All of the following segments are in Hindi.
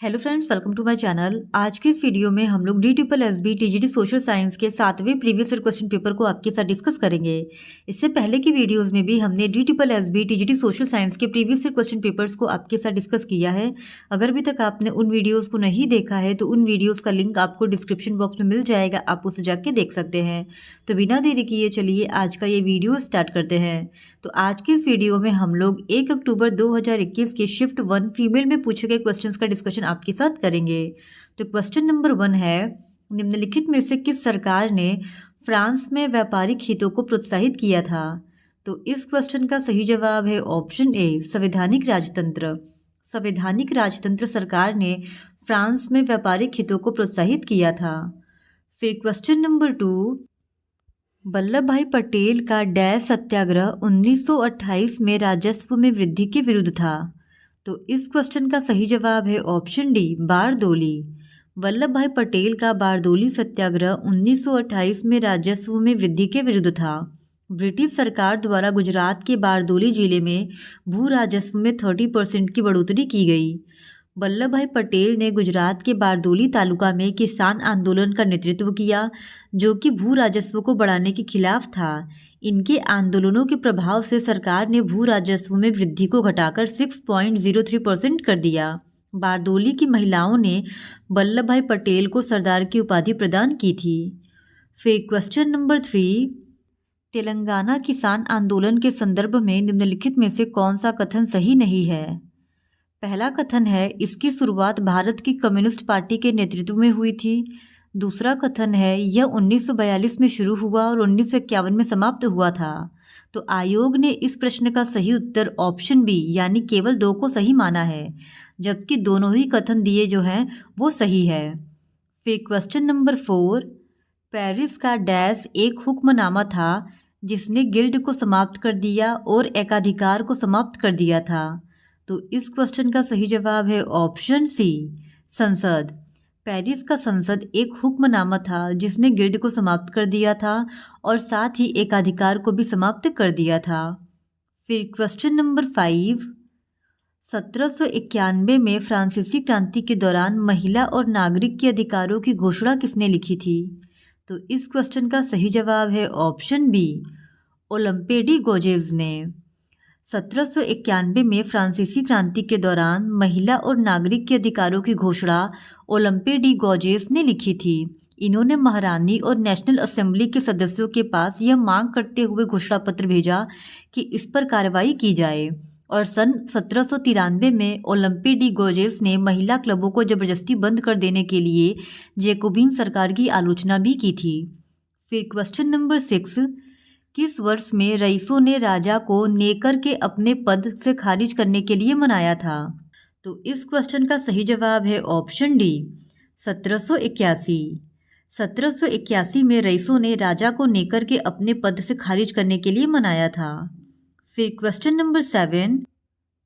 Hello friends, welcome to my channel. आज के इस वीडियो में हम लोग DSSB TGT सोशल साइंस के 7वें प्रीवियस ईयर क्वेश्चन पेपर को आपके साथ डिस्कस करेंगे। इससे पहले की वीडियोस में भी हमने DSSB TGT सोशल साइंस के प्रीवियस ईयर क्वेश्चन पेपर्स को आपके साथ डिस्कस किया है। अगर अभी तक आपने उन वीडियोज़ को नहीं देखा है तो उन वीडियोज़ का लिंक आपको डिस्क्रिप्शन बॉक्स में मिल जाएगा, आप उसे जाके देख सकते हैं। तो बिना देरी किए चलिए आज का ये वीडियो स्टार्ट करते हैं। तो आज की इस वीडियो में हम लोग 1 अक्टूबर 2021 के शिफ्ट 1 फीमेल में पूछे गए क्वेश्चंस का डिस्कशन आपके साथ करेंगे। तो क्वेश्चन नंबर 1 है, निम्नलिखित में से किस सरकार ने फ्रांस में व्यापारिक हितों को प्रोत्साहित किया था? तो इस क्वेश्चन का सही जवाब है ऑप्शन ए, संवैधानिक राजतंत्र। संवैधानिक राजतंत्र सरकार ने फ्रांस में व्यापारिक हितों को प्रोत्साहित किया था। फिर क्वेश्चन नंबर 2, वल्लभ भाई पटेल का डैश सत्याग्रह 1928 में राजस्व में वृद्धि के विरुद्ध था। तो इस क्वेश्चन का सही जवाब है ऑप्शन डी, बारदोली। वल्लभ भाई पटेल का बारदोली सत्याग्रह 1928 में राजस्व में वृद्धि के विरुद्ध था। ब्रिटिश सरकार द्वारा गुजरात के बारदोली जिले में भू राजस्व में 30% की बढ़ोतरी की गई। वल्लभ भाई पटेल ने गुजरात के बारदोली तालुका में किसान आंदोलन का नेतृत्व किया, जो कि भू राजस्व को बढ़ाने के खिलाफ था। इनके आंदोलनों के प्रभाव से सरकार ने भू राजस्व में वृद्धि को घटाकर 6.03% कर दिया। बारदोली की महिलाओं ने वल्लभ भाई पटेल को सरदार की उपाधि प्रदान की थी। फिर क्वेश्चन नंबर 3, तेलंगाना किसान आंदोलन के संदर्भ में निम्नलिखित में से कौन सा कथन सही नहीं है? पहला कथन है, इसकी शुरुआत भारत की कम्युनिस्ट पार्टी के नेतृत्व में हुई थी। दूसरा कथन है, यह 1942 में शुरू हुआ और 1951 में समाप्त हुआ था। तो आयोग ने इस प्रश्न का सही उत्तर ऑप्शन बी यानी केवल 2 को सही माना है, जबकि दोनों ही कथन दिए जो हैं वो सही है। फिर क्वेश्चन नंबर 4, पेरिस का डैश एक हुक्मनामा था जिसने गिल्ड को समाप्त कर दिया और एकाधिकार को समाप्त कर दिया था। तो इस क्वेश्चन का सही जवाब है ऑप्शन सी, संसद। पेरिस का संसद एक हुक्मनामा था जिसने गिल्ड को समाप्त कर दिया था और साथ ही एकाधिकार को भी समाप्त कर दिया था। फिर क्वेश्चन नंबर 5, 1791 में फ्रांसीसी क्रांति के दौरान महिला और नागरिक के अधिकारों की घोषणा किसने लिखी थी? तो इस क्वेश्चन का सही जवाब है ऑप्शन बी, ओलंपे डी गौजेज ने। 1791 में फ्रांसीसी क्रांति के दौरान महिला और नागरिक के अधिकारों की घोषणा ओलंपे डी गौजेस ने लिखी थी। इन्होंने महारानी और नेशनल असेंबली के सदस्यों के पास यह मांग करते हुए घोषणा पत्र भेजा कि इस पर कार्रवाई की जाए और सन 1793 में ओलंपे डी गौजेस ने महिला क्लबों को जबरदस्ती बंद कर देने के लिए जैकोबिन सरकार की आलोचना भी की थी। फिर क्वेश्चन नंबर 6, किस वर्ष में रईसों ने राजा को नेकर के अपने पद से खारिज करने के लिए मनाया था? तो इस क्वेश्चन का सही जवाब है ऑप्शन डी, 1781। 1781 में रईसों ने राजा को नेकर के अपने पद से खारिज करने के लिए मनाया था। फिर क्वेश्चन नंबर 7,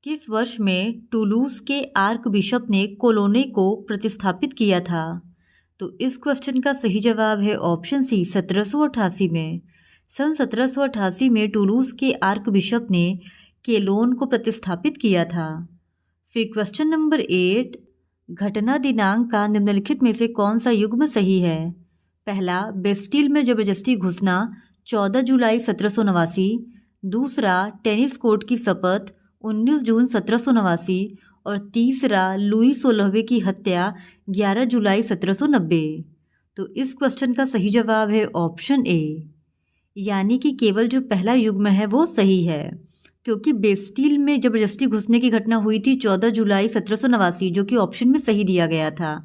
किस वर्ष में टूलूस के आर्क बिशप ने कोलोने को प्रतिस्थापित किया था? तो इस क्वेश्चन का सही जवाब है ऑप्शन सी, 1788 में। सन 1788 में टूलूस के आर्क बिशप ने केलोन को प्रतिस्थापित किया था। फिर क्वेश्चन नंबर 8, घटना दिनांक का निम्नलिखित में से कौन सा युग्म सही है? पहला, बेस्टिल में जबरदस्ती घुसना 14 जुलाई 1789। दूसरा, टेनिस कोर्ट की शपथ 19 जून 1789। और तीसरा, लुई 16वें की हत्या 11 जुलाई 1790। तो इस क्वेश्चन का सही जवाब है ऑप्शन ए, यानी कि केवल जो पहला युग्म है वो सही है, क्योंकि बेस्टिल में जबरदस्ती घुसने की घटना हुई थी 14 जुलाई 1789, जो कि ऑप्शन में सही दिया गया था,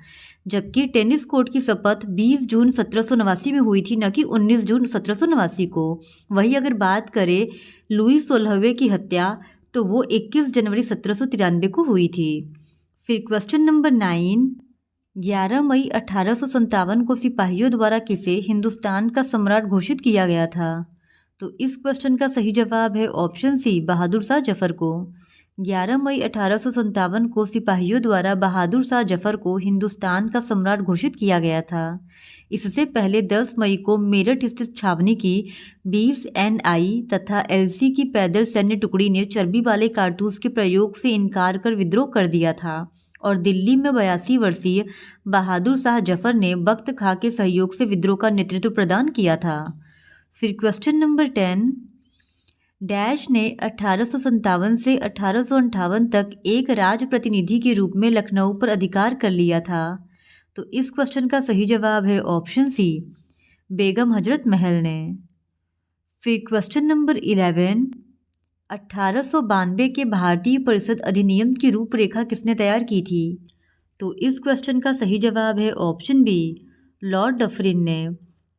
जबकि टेनिस कोर्ट की शपथ 20 जून 1789 में हुई थी, न कि 19 जून 1789 को। वही अगर बात करें लुई 16वें की हत्या, तो वो 21 जनवरी 1793 को हुई थी। फिर क्वेश्चन नंबर 9, 11 मई 1857 को सिपाहियों द्वारा किसे हिंदुस्तान का सम्राट घोषित किया गया था? तो इस क्वेश्चन का सही जवाब है ऑप्शन सी, बहादुर शाह जफर को। 11 मई 1857 को सिपाहियों द्वारा बहादुर शाह जफर को हिंदुस्तान का सम्राट घोषित किया गया था। इससे पहले 10 मई को मेरठ स्थित छावनी की 20 NI तथा LC की पैदल सैन्य टुकड़ी ने चर्बी वाले कारतूस के प्रयोग से इनकार कर विद्रोह कर दिया था और दिल्ली में 82 वर्षीय बहादुर शाह जफर ने बख्त खां के सहयोग से विद्रोह का नेतृत्व प्रदान किया था। फिर क्वेश्चन नंबर 10, डैश ने 1857 से 1858 तक एक राजप्रतिनिधि के रूप में लखनऊ पर अधिकार कर लिया था। तो इस क्वेश्चन का सही जवाब है ऑप्शन सी, बेगम हजरत महल ने। फिर क्वेश्चन नंबर 11, 1892 के भारतीय परिषद अधिनियम की रूपरेखा किसने तैयार की थी? तो इस क्वेश्चन का सही जवाब है ऑप्शन बी, लॉर्ड डफरिन ने।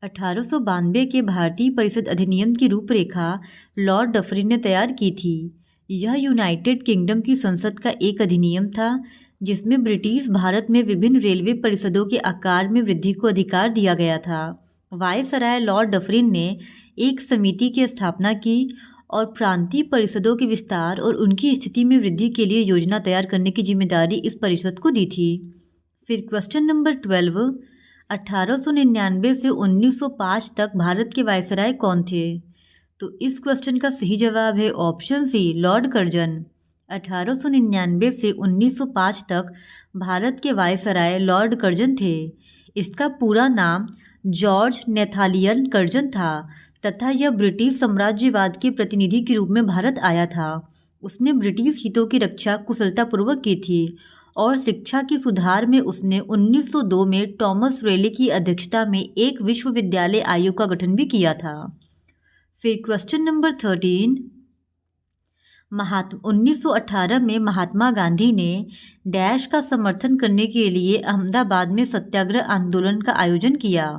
1892 के भारतीय परिषद अधिनियम की रूपरेखा लॉर्ड डफरिन ने तैयार की थी। यह यूनाइटेड किंगडम की संसद का एक अधिनियम था जिसमें ब्रिटिश भारत में विभिन्न रेलवे परिषदों के आकार में वृद्धि को अधिकार दिया गया था। वायसराय लॉर्ड डफरिन ने एक समिति की स्थापना की और प्रांतीय परिषदों के विस्तार और उनकी स्थिति में वृद्धि के लिए योजना तैयार करने की जिम्मेदारी इस परिषद को दी थी। फिर क्वेश्चन नंबर 12, 1899 से 1905 तक भारत के वायसराय कौन थे? तो इस क्वेश्चन का सही जवाब है ऑप्शन सी, लॉर्ड कर्जन। 1899 से 1905 तक भारत के वायसराय लॉर्ड कर्जन थे। इसका पूरा नाम जॉर्ज नेथानियल कर्जन था तथा यह ब्रिटिश साम्राज्यवाद के प्रतिनिधि के रूप में भारत आया था। उसने ब्रिटिश हितों की रक्षा कुशलतापूर्वक की थी और शिक्षा के सुधार में उसने 1902 में टॉमस रेले की अध्यक्षता में एक विश्वविद्यालय आयोग का गठन भी किया था। फिर क्वेश्चन नंबर 13, 1918 में महात्मा गांधी ने डैश का समर्थन करने के लिए अहमदाबाद में सत्याग्रह आंदोलन का आयोजन किया।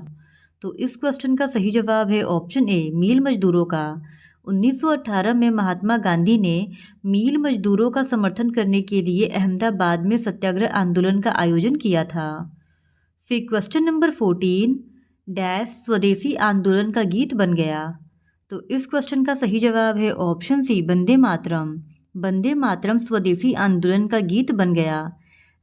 तो इस क्वेश्चन का सही जवाब है ऑप्शन ए, मील मजदूरों का। 1918 में महात्मा गांधी ने मील मजदूरों का समर्थन करने के लिए अहमदाबाद में सत्याग्रह आंदोलन का आयोजन किया था। फिर क्वेश्चन नंबर 14, डैश स्वदेशी आंदोलन का गीत बन गया। तो इस क्वेश्चन का सही जवाब है ऑप्शन सी, वंदे मातरम। वंदे मातरम स्वदेशी आंदोलन का गीत बन गया।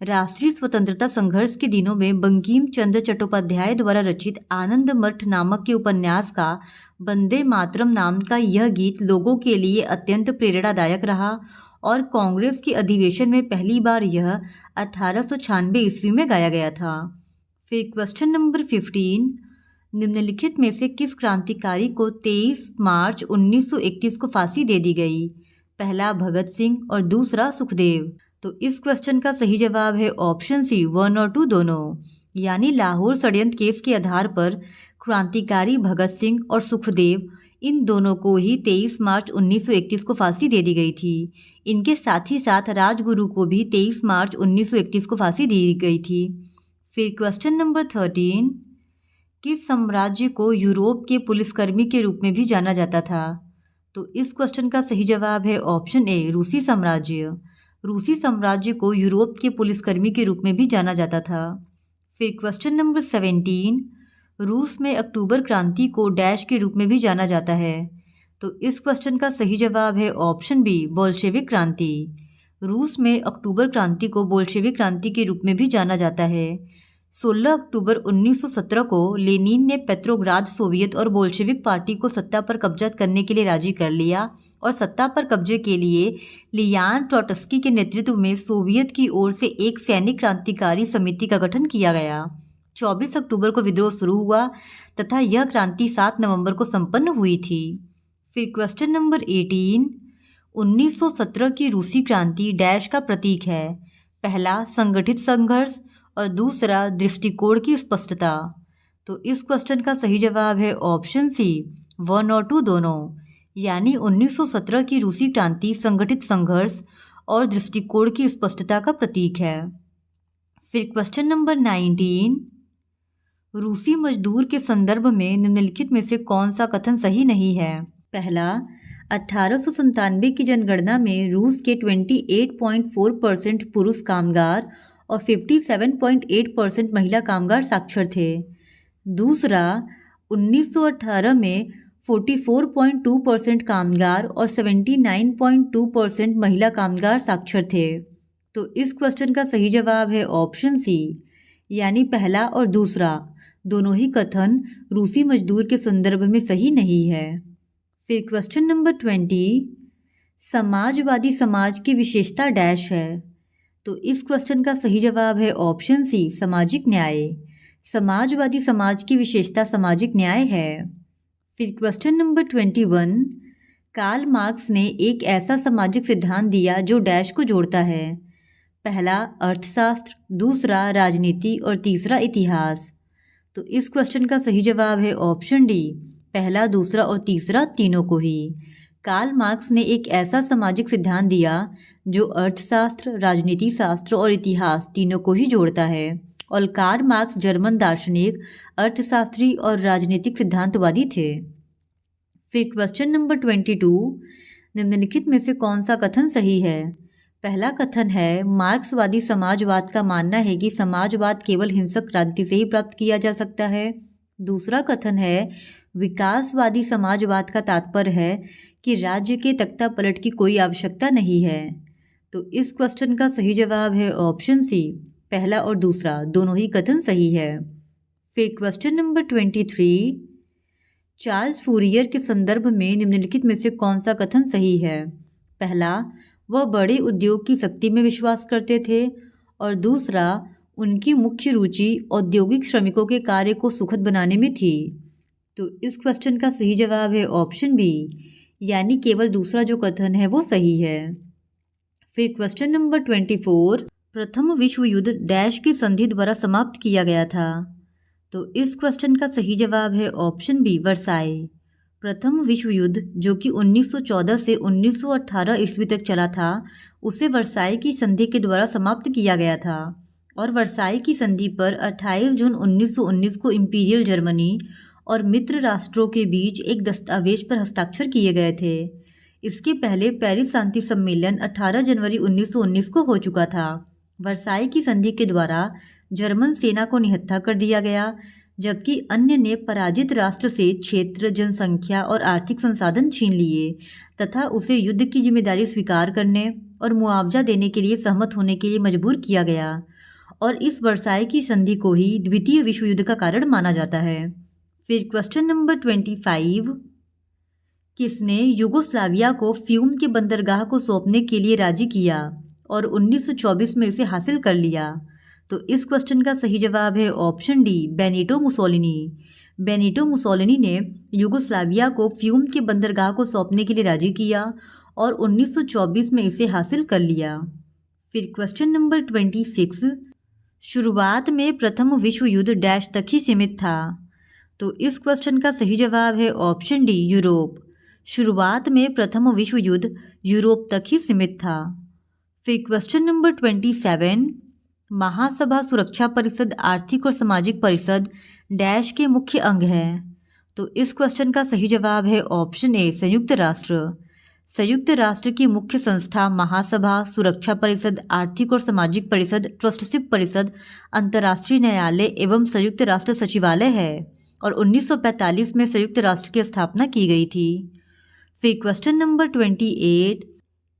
राष्ट्रीय स्वतंत्रता संघर्ष के दिनों में बंकिम चंद्र चट्टोपाध्याय द्वारा रचित आनंद मठ नामक के उपन्यास का वंदे मातरम नाम का यह गीत लोगों के लिए अत्यंत प्रेरणादायक रहा और कांग्रेस के अधिवेशन में पहली बार यह 1896 ईस्वी में गाया गया था। फिर क्वेश्चन नंबर 15, निम्नलिखित में से किस क्रांतिकारी को 23 मार्च 1931 को फांसी दे दी गई? पहला भगत सिंह और दूसरा सुखदेव। तो इस क्वेश्चन का सही जवाब है ऑप्शन सी, 1 और 2 दोनों। यानी लाहौर षड्यंत्र केस के आधार पर क्रांतिकारी भगत सिंह और सुखदेव, इन दोनों को ही 23 मार्च 1931 को फांसी दे दी गई थी। इनके साथ ही साथ राजगुरु को भी 23 मार्च 1931 को फांसी दी गई थी। फिर क्वेश्चन नंबर 13, किस साम्राज्य को यूरोप के पुलिसकर्मी के रूप में भी जाना जाता था? तो इस क्वेश्चन का सही जवाब है ऑप्शन ए, रूसी साम्राज्य। रूसी साम्राज्य को यूरोप के पुलिसकर्मी के रूप में भी जाना जाता था। फिर क्वेश्चन नंबर 17, रूस में अक्टूबर क्रांति को डैश के रूप में भी जाना जाता है। तो इस क्वेश्चन का सही जवाब है ऑप्शन बी, बोल्शेविक क्रांति। रूस में अक्टूबर क्रांति को बोल्शेविक क्रांति के रूप में भी जाना जाता है। 16 अक्टूबर 1917 को लेनिन ने पेट्रोग्राद सोवियत और बोल्शेविक पार्टी को सत्ता पर कब्जा करने के लिए राजी कर लिया और सत्ता पर कब्जे के लिए लियान ट्रॉट्स्की के नेतृत्व में सोवियत की ओर से एक सैनिक क्रांतिकारी समिति का गठन किया गया। 24 अक्टूबर को विद्रोह शुरू हुआ तथा यह क्रांति 7 नवंबर को संपन्न हुई थी। फिर क्वेश्चन नंबर 18, 1917 की रूसी क्रांति डैश का प्रतीक है? पहला संगठित संघर्ष और दूसरा दृष्टिकोण की स्पष्टता। तो इस क्वेश्चन का सही जवाब है ऑप्शन सी, 1 और 2 दोनों। यानी 1917 की रूसी क्रांति संगठित संघर्ष और दृष्टिकोण की स्पष्टता का प्रतीक है। फिर क्वेश्चन नंबर 19, रूसी मजदूर के संदर्भ में निम्नलिखित में से कौन सा कथन सही नहीं है? पहला, 1897 की जनगणना में रूस के 28.4% पुरुष कामगार और 57.8% महिला कामगार साक्षर थे। दूसरा, 1918 में 44.2% कामगार और 79.2% महिला कामगार साक्षर थे। तो इस क्वेश्चन का सही जवाब है ऑप्शन सी, यानी पहला और दूसरा दोनों ही कथन रूसी मजदूर के संदर्भ में सही नहीं है। फिर क्वेश्चन नंबर 20, समाजवादी समाज की विशेषता डैश है। तो इस क्वेश्चन का सही जवाब है ऑप्शन सी, सामाजिक न्याय। समाजवादी समाज की विशेषता सामाजिक न्याय है। फिर क्वेश्चन नंबर 21, कार्ल मार्क्स ने एक ऐसा सामाजिक सिद्धांत दिया जो डैश को जोड़ता है। पहला अर्थशास्त्र, दूसरा राजनीति और तीसरा इतिहास। तो इस क्वेश्चन का सही जवाब है ऑप्शन डी, पहला, दूसरा और तीसरा तीनों को ही। कार्ल मार्क्स ने एक ऐसा सामाजिक सिद्धांत दिया जो अर्थशास्त्र, राजनीति शास्त्र और इतिहास तीनों को ही जोड़ता है। और कार्ल मार्क्स जर्मन दार्शनिक, अर्थशास्त्री और राजनीतिक सिद्धांतवादी थे। फिर क्वेश्चन नंबर 22, निम्नलिखित में से कौन सा कथन सही है। पहला कथन है, मार्क्सवादी समाजवाद का मानना है कि समाजवाद केवल हिंसक क्रांति से ही प्राप्त किया जा सकता है। दूसरा कथन है, विकासवादी समाजवाद का तात्पर्य है कि राज्य के तख्ता पलट की कोई आवश्यकता नहीं है। तो इस क्वेश्चन का सही जवाब है ऑप्शन सी, पहला और दूसरा दोनों ही कथन सही है। फिर क्वेश्चन नंबर 23, चार्ल्स फूरियर के संदर्भ में निम्नलिखित में से कौन सा कथन सही है। पहला, वह बड़े उद्योग की शक्ति में विश्वास करते थे। और दूसरा, उनकी मुख्य रुचि औद्योगिक श्रमिकों के कार्य को सुखद बनाने में थी। तो इस क्वेश्चन का सही जवाब है ऑप्शन बी, यानी केवल दूसरा जो कथन है वो सही है। फिर क्वेश्चन नंबर 24, प्रथम विश्व युद्ध डैश की संधि द्वारा समाप्त किया गया था। तो इस क्वेश्चन का सही जवाब है ऑप्शन बी, वर्साई। प्रथम विश्व युद्ध जो कि 1914 से 1918 ईस्वी तक चला था, उसे वर्साई की संधि के द्वारा समाप्त किया गया था। और वर्साई की संधि पर 28 जून 1919 को इंपीरियल जर्मनी और मित्र राष्ट्रों के बीच एक दस्तावेज पर हस्ताक्षर किए गए थे। इसके पहले पेरिस शांति सम्मेलन 18 जनवरी 1919 को हो चुका था। वर्साई की संधि के द्वारा जर्मन सेना को निहत्था कर दिया गया, जबकि अन्य ने पराजित राष्ट्र से क्षेत्र, जनसंख्या और आर्थिक संसाधन छीन लिए तथा उसे युद्ध की जिम्मेदारी स्वीकार करने और मुआवजा देने के लिए सहमत होने के लिए मजबूर किया गया। और इस वर्साई की संधि को ही द्वितीय विश्व युद्ध का कारण माना जाता है। फिर क्वेश्चन नंबर 25, किसने यूगोस्लाविया को फ्यूम के बंदरगाह को सौंपने के लिए राजी किया और 1924 में इसे हासिल कर लिया। तो इस क्वेश्चन का सही जवाब है option D, Benito Mussolini. Benito Mussolini ने यूगोस्लाविया को फ्यूम के बंदरगाह को सौंपने के लिए राजी किया और 1924 में इसे हासिल कर लिया। फिर क्वेश्चन नंबर 26, शुरुआत में प्रथम विश्व युद्ध डैश तक ही सीमित था। तो इस क्वेश्चन का सही जवाब है ऑप्शन डी, यूरोप। शुरुआत में प्रथम विश्व युद्ध यूरोप तक ही सीमित था। फिर क्वेश्चन नंबर 27, महासभा, सुरक्षा परिषद, आर्थिक और सामाजिक परिषद डैश के मुख्य अंग हैं। तो इस क्वेश्चन का सही जवाब है ऑप्शन ए, संयुक्त राष्ट्र। संयुक्त राष्ट्र की मुख्य संस्था महासभा, सुरक्षा परिषद, आर्थिक और सामाजिक परिषद, ट्रस्टशिप परिषद, अंतर्राष्ट्रीय न्यायालय एवं संयुक्त राष्ट्र सचिवालय है। और 1945 में संयुक्त राष्ट्र की स्थापना की गई थी। फिर क्वेश्चन नंबर 28,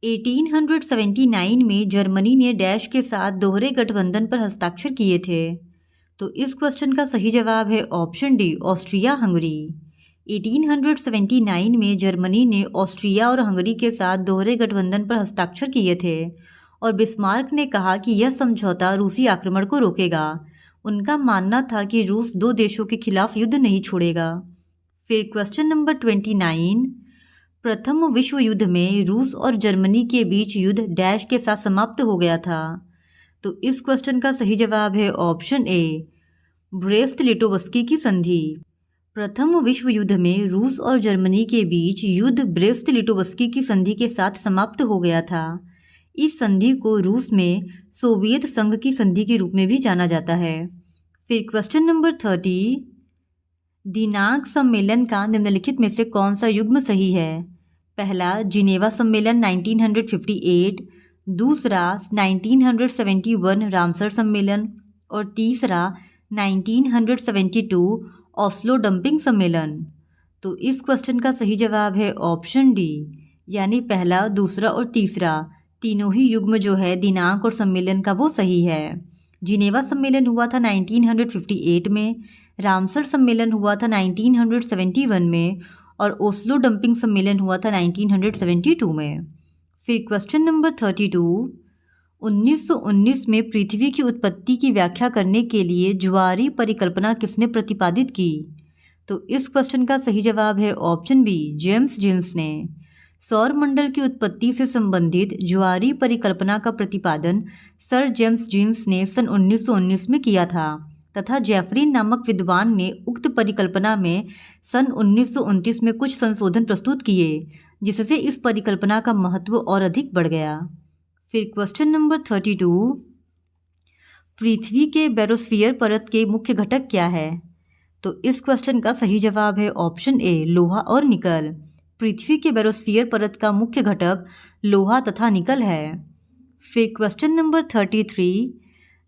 1879 में जर्मनी ने डैश के साथ दोहरे गठबंधन पर हस्ताक्षर किए थे। तो इस क्वेश्चन का सही जवाब है ऑप्शन डी, ऑस्ट्रिया हंगरी। 1879 में जर्मनी ने ऑस्ट्रिया और हंगरी के साथ दोहरे गठबंधन पर हस्ताक्षर किए थे और बिस्मार्क ने कहा कि यह समझौता रूसी आक्रमण को रोकेगा। उनका मानना था कि रूस दो देशों के खिलाफ युद्ध नहीं छोड़ेगा। फिर क्वेश्चन नंबर 29, प्रथम विश्व युद्ध में रूस और जर्मनी के बीच युद्ध डैश के साथ समाप्त हो गया था। तो इस क्वेश्चन का सही जवाब है ऑप्शन ए, ब्रेस्ट लिटोवस्की की संधि। प्रथम विश्व युद्ध में रूस और जर्मनी के बीच युद्ध ब्रेस्ट लिटोवस्की की संधि के साथ समाप्त हो गया था। इस संधि को रूस में सोवियत संघ की संधि के रूप में भी जाना जाता है। फिर क्वेश्चन नंबर 30, दिनांक सम्मेलन का निम्नलिखित में से कौन सा युग्म सही है। पहला, जिनेवा सम्मेलन 1958, दूसरा 1971 रामसर सम्मेलन और तीसरा 1972 ऑस्लो डंपिंग सम्मेलन। तो इस क्वेश्चन का सही जवाब है ऑप्शन डी, यानी पहला, दूसरा और तीसरा तीनों ही युग्म जो है दिनांक और सम्मेलन का वो सही है। जिनेवा सम्मेलन हुआ था 1958 में, रामसर सम्मेलन हुआ था 1971 में और ओस्लो डंपिंग सम्मेलन हुआ था 1972 में। फिर क्वेश्चन नंबर 32, 1919 में पृथ्वी की उत्पत्ति की व्याख्या करने के लिए ज्वारीय परिकल्पना किसने प्रतिपादित की? तो इस क्वेश्चन का सही जवाब है ऑप्शन बी, जेम्स जीन्स ने। सौर मंडल की उत्पत्ति से संबंधित ज्वारीय परिकल्पना का प्रतिपादन सर जेम्स जीन्स ने सन 1919 में किया था तथा जेफरी नामक विद्वान ने उक्त परिकल्पना में सन 1929 में कुछ संशोधन प्रस्तुत किए, जिससे इस परिकल्पना का महत्व और अधिक बढ़ गया। फिर क्वेश्चन नंबर 32, पृथ्वी के बैरोस्फीयर परत के मुख्य घटक क्या है? तो इस क्वेश्चन का सही जवाब है ऑप्शन ए, लोहा और निकल। पृथ्वी के बैरोस्फीयर परत का मुख्य घटक लोहा तथा निकल है। फिर क्वेश्चन नंबर 33,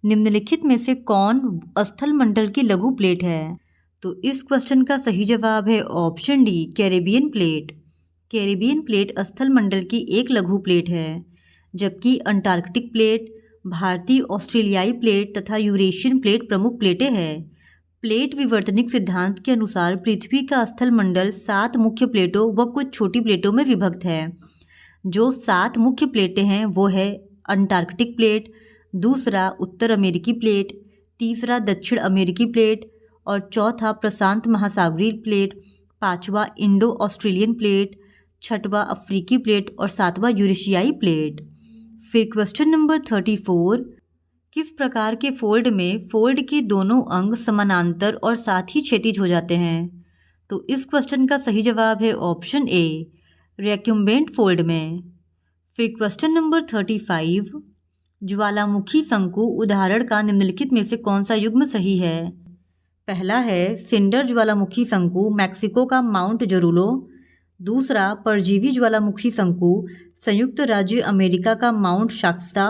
निम्नलिखित में से कौन स्थल मंडल की लघु प्लेट है? तो इस क्वेश्चन का सही जवाब है option D, Caribbean plate. Caribbean plate स्थल मंडल की एक लघु प्लेट है, जबकि अंटार्कटिक प्लेट, भारतीय ऑस्ट्रेलियाई प्लेट तथा यूरेशियन प्लेट प्रमुख प्लेटें हैं। प्लेट विवर्तनिक सिद्धांत के अनुसार पृथ्वी का स्थल मंडल 7 मुख्य प्लेटों व कुछ छोटी प्लेटों में विभक्त है। जो 7 मुख्य प्लेटें हैं वो है अंटार्कटिक प्लेट, दूसरा उत्तर अमेरिकी प्लेट, तीसरा दक्षिण अमेरिकी प्लेट और चौथा प्रशांत महासागरीय प्लेट, पांचवा इंडो ऑस्ट्रेलियन प्लेट, छठवां अफ्रीकी प्लेट और सातवां यूरेशियाई प्लेट। फिर क्वेश्चन नंबर 34, किस प्रकार के फोल्ड में फोल्ड के दोनों अंग समानांतर और साथ ही क्षैतिज हो जाते हैं? तो इस क्वेश्चन का सही जवाब है ऑप्शन ए, रेक्यूम्बेंट फोल्ड में। फिर क्वेश्चन नंबर 35, ज्वालामुखी शंकु उदाहरण का निम्नलिखित में से कौन सा युग्म सही है? पहला है सिंडर ज्वालामुखी शंकु, मैक्सिको का माउंट जोरुलो। दूसरा परजीवी ज्वालामुखी शंकु, संयुक्त राज्य अमेरिका का माउंट शाक्स्ता।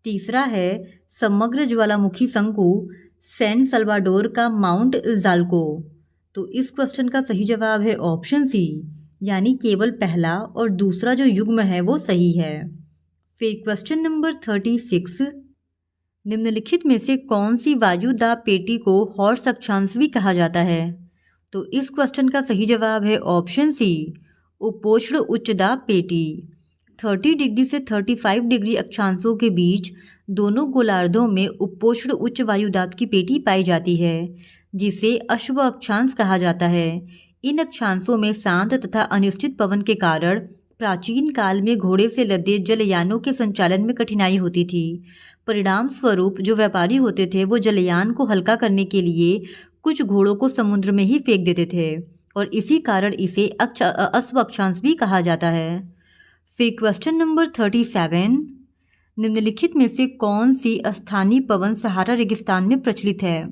तीसरा है समग्र ज्वालामुखी शंकु, सैन सल्वाडोर का माउंट जाल्को। तो इस क्वेश्चन का सही जवाब है ऑप्शन सी, यानी केवल पहला और दूसरा जो युग्म है वो सही है। फिर क्वेश्चन नंबर 36, निम्नलिखित में से कौन सी वायु दाब पेटी को हॉर्स अक्षांश भी कहा जाता है? तो इस क्वेश्चन का सही जवाब है ऑप्शन सी, उपोष्ण उच्च दाब पेटी। 30 डिग्री से 35 डिग्री अक्षांशों के बीच दोनों गोलार्धों में उपोष्ण उच्च वायुदाब की पेटी पाई जाती है, जिसे अश्व अक्षांश कहा जाता है। इन अक्षांशों में शांत तथा अनिश्चित पवन के कारण प्राचीन काल में घोड़े से लदे जलयानों के संचालन में कठिनाई होती थी। परिणाम स्वरूप जो व्यापारी होते थे वो जलयान को हल्का करने के लिए कुछ घोड़ों को समुद्र में ही फेंक देते थे और इसी कारण इसे अश्व अक्षांश भी कहा जाता है। फिर क्वेश्चन नंबर 37, निम्नलिखित में से कौन सी स्थानीय पवन सहारा रेगिस्तान में प्रचलित है?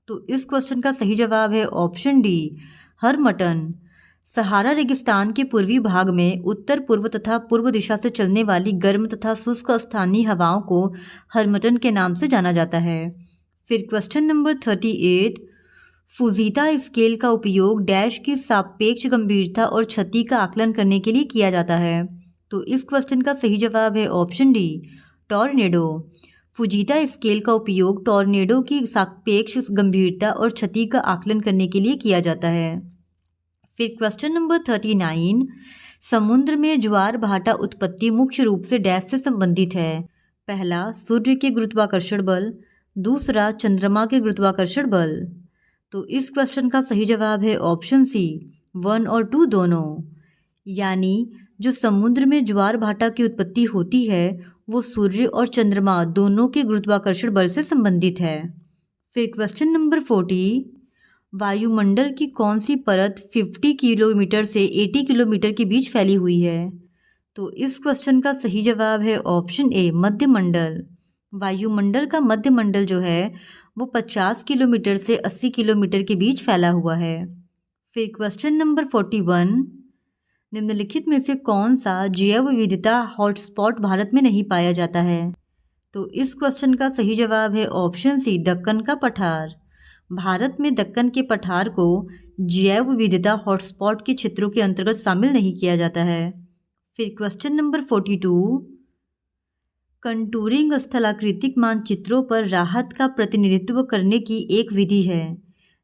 तो इस क्वेश्चन का सही जवाब है ऑप्शन डी, हरमटन। सहारा रेगिस्तान के पूर्वी भाग में उत्तर पूर्व तथा पूर्व दिशा से चलने वाली गर्म तथा शुष्क स्थानीय हवाओं को हरमटन के नाम से जाना जाता है। फिर क्वेश्चन नंबर 38, फुजीता स्केल का उपयोग डैश की सापेक्ष गंभीरता और क्षति का आकलन करने के लिए किया जाता है। तो इस क्वेश्चन का सही जवाब है ऑप्शन डी, टॉर्नेडो। फुजीता स्केल का उपयोग टॉर्नेडो की सापेक्ष गंभीरता और क्षति का आकलन करने के लिए किया जाता है। फिर क्वेश्चन नंबर 39, समुद्र में ज्वार भाटा उत्पत्ति मुख्य रूप से डैश से संबंधित है? पहला सूर्य के गुरुत्वाकर्षण बल, दूसरा चंद्रमा के गुरुत्वाकर्षण बल। तो इस क्वेश्चन का सही जवाब है ऑप्शन सी, 1 और 2 दोनों। यानी जो समुद्र में ज्वार भाटा की उत्पत्ति होती है वो सूर्य और चंद्रमा दोनों के गुरुत्वाकर्षण बल से संबंधित है। फिर क्वेश्चन नंबर 40, वायुमंडल की कौन सी परत 50 किलोमीटर से 80 किलोमीटर के बीच फैली हुई है? तो इस क्वेश्चन का सही जवाब है ऑप्शन ए, मध्यमंडल। वायुमंडल का मध्यमंडल जो है वो 50 किलोमीटर से 80 किलोमीटर के बीच फैला हुआ है। फिर क्वेश्चन नंबर 41, निम्नलिखित में से कौन सा जैव विविधता हॉटस्पॉट भारत में नहीं पाया जाता है? तो इस क्वेश्चन का सही जवाब है ऑप्शन सी, दक्कन का पठार। भारत में दक्कन के पठार को जैव विविधता हॉटस्पॉट के क्षेत्रों के अंतर्गत शामिल नहीं किया जाता है। फिर क्वेश्चन नंबर 42, कंटूरिंग स्थलाकृतिक मानचित्रों पर राहत का प्रतिनिधित्व करने की एक विधि है।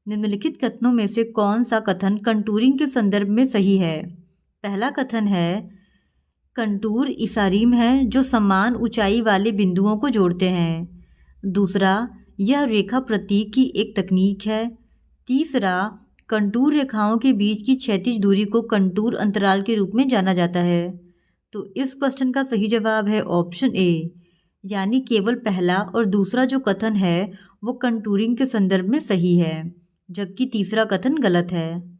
निम्नलिखित कथनों में से कौन सा कथन कंटूरिंग के संदर्भ में सही है? पहला कथन है कंटूर इशारीम है जो समान ऊंचाई वाले बिंदुओं को जोड़ते हैं। दूसरा, यह रेखा प्रतीक की एक तकनीक है। तीसरा, कंटूर रेखाओं के बीच की क्षैतिज दूरी को कंटूर अंतराल के रूप में जाना जाता है। तो इस क्वेश्चन का सही जवाब है ऑप्शन ए, यानी केवल पहला और दूसरा जो कथन है वो कंटूरिंग के संदर्भ में सही है, जबकि तीसरा कथन गलत है।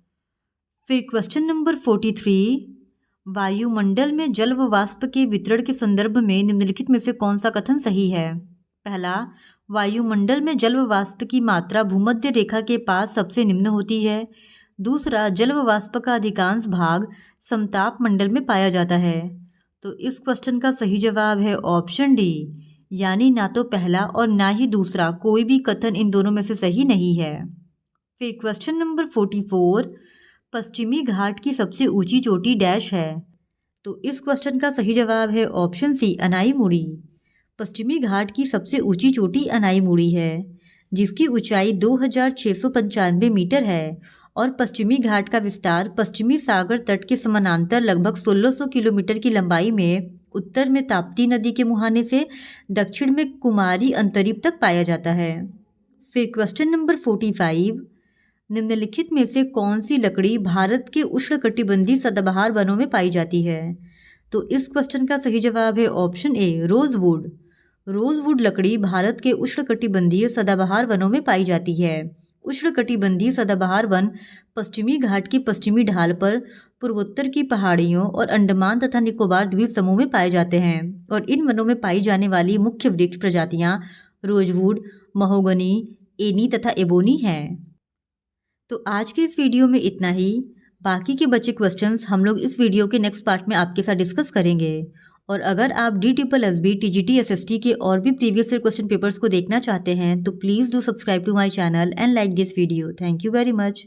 फिर क्वेश्चन नंबर 43, वायुमंडल में जल व वाष्प के वितरण के संदर्भ में निम्नलिखित में से कौन सा कथन सही है? पहला, वायुमंडल में जल व वाष्प की मात्रा भूमध्य रेखा के पास सबसे निम्न होती है। दूसरा, जल व वाष्प का अधिकांश भाग समताप मंडल में पाया जाता है। तो इस क्वेश्चन का सही जवाब है ऑप्शन डी, यानी ना तो पहला और ना ही दूसरा, कोई भी कथन इन दोनों में से सही नहीं है। फिर क्वेश्चन नंबर 44, पश्चिमी घाट की सबसे ऊंची चोटी डैश है। तो इस क्वेश्चन का सही जवाब है ऑप्शन सी, अनाईमुड़ी। पश्चिमी घाट की सबसे ऊंची चोटी अनाईमुड़ी है, जिसकी ऊंचाई 2695 मीटर है और पश्चिमी घाट का विस्तार पश्चिमी सागर तट के समानांतर लगभग 1600 किलोमीटर की लंबाई में उत्तर में ताप्ती नदी के मुहाने से दक्षिण में कुमारी अंतरीप तक पाया जाता है। फिर क्वेश्चन नंबर 45, निम्नलिखित में से कौन सी लकड़ी भारत के उष्णकटिबंधीय सदाबहार वनों में पाई जाती है? तो इस क्वेश्चन का सही जवाब है ऑप्शन ए, रोजवुड। रोजवुड लकड़ी भारत के उष्णकटिबंधीय सदाबहार वनों में पाई जाती है। उष्णकटिबंधीय सदाबहार वन पश्चिमी घाट की पश्चिमी ढाल पर पूर्वोत्तर की पहाड़ियों और अंडमान तथा निकोबार द्वीप समूह में पाए जाते हैं और इन वनों में पाई जाने वाली मुख्य वृक्ष प्रजातियां रोजवुड, महोगनी, एनी तथा एबोनी हैं। तो आज के इस वीडियो में इतना ही। बाकी के बचे क्वेश्चंस हम लोग इस वीडियो के नेक्स्ट पार्ट में आपके साथ डिस्कस करेंगे। और अगर आप DSSB, TGT, SST के और भी प्रीवियस ईयर क्वेश्चन पेपर्स को देखना चाहते हैं तो please do subscribe to my channel and like this video. Thank you very much.